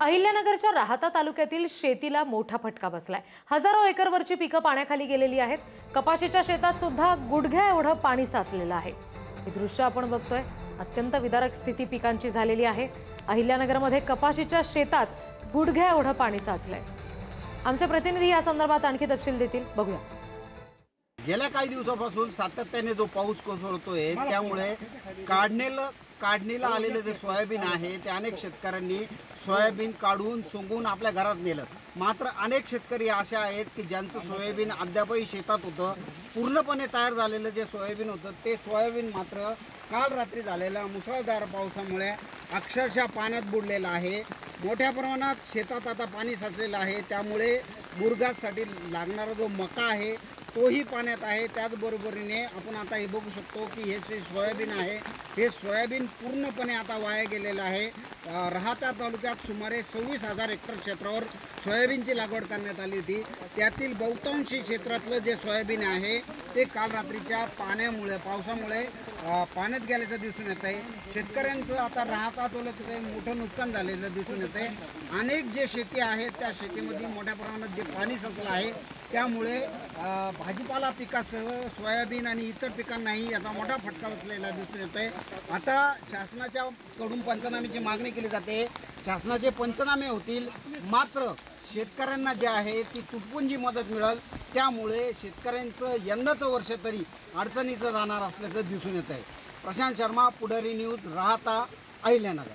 अहिल्यानगरच्या राहाता तालुक्यातील शेतीला मोठा फटका बसलाय। हजारो एकरवरची पिकं पाण्याखाली गेलेली आहेत। कपाशीच्या शेतात सुद्धा गुडघ्या एवढं पाणी साचलेलं आहे। हे दृश्य आपण बघतोय। अत्यंत विदारक स्थिती पिकांची झालेली आहे। अहिल्यानगरमध्ये कपाशीच्या शेतात गुडघ्या एवढं पाणी साचलंय। आमचे प्रतिनिधी या संदर्भात आणखी तपशील देतील, बघूया। गेल्या काही दिवसापासून सातत्याने जो पाऊस कोसळतोय त्यामुळे काढणीला आलेले जे सोयाबीन आहे ते अनेक शेतकऱ्यांनी सोयाबीन काढून सोंगून आपल्या घरात नेलं। मात्र अनेक शेतकरी असे आहेत की ज्यांचं सोयाबीन अद्यापही शेतात होतं। पूर्णपणे तयार झालेलं जे सोयाबीन होतं ते सोयाबीन मात्र काल रात्री झालेल्या मुसळधार पावसामुळे अक्षरशः पाण्यात बुडलेलं आहे। मोठ्या प्रमाणात शेतात आता पाणी साचलेलं आहे। त्यामुळे मुरघासाठी लागणारा जो मका आहे तोही पाण्यात आहे। त्याचबरोबरीने आपण आता हे बघू शकतो की हे जे सोयाबीन आहे हे सोयाबीन पूर्णपणे आता वाया गेलेलं आहे। राहाता तालुक्यात सुमारे 26,000 हेक्टर क्षेत्रावर सोयाबीनची लागवड करण्यात आली होती। त्यातील बहुतांशी क्षेत्रातलं जे सोयाबीन आहे ते काल रात्रीच्या पावसामुळे पाण्यात गेल्याचं दिसून येत आहे। शेतकऱ्यांचं आता राहाता तालुक्यात मोठं नुकसान झालेलं दिसून येत आहे। अनेक जे शेती आहे त्या शेतीमध्ये मोठ्या प्रमाणात जे पाणी साचलं आहे त्यामुळे भाजीपाला पिकासह सोयाबीन आणि इतर पिकांनाही याचा मोठा फटका बसलेला दिसून येत आहे। आता शासनाच्या कडून पंचनाम्याची मागणी केली जाते। शासनाचे पंचनामे होतील, मात्र शेतकऱ्यांना जे आहे ती तुटपुंजी मदत मिळेल। त्यामुळे शेतकऱ्यांचं यंदाचं वर्ष तरी अडचणीचं जाणार असल्याचं दिसून येत आहे। प्रशांत शर्मा, पुढारी न्यूज, राहाता, अहिल्यानगर।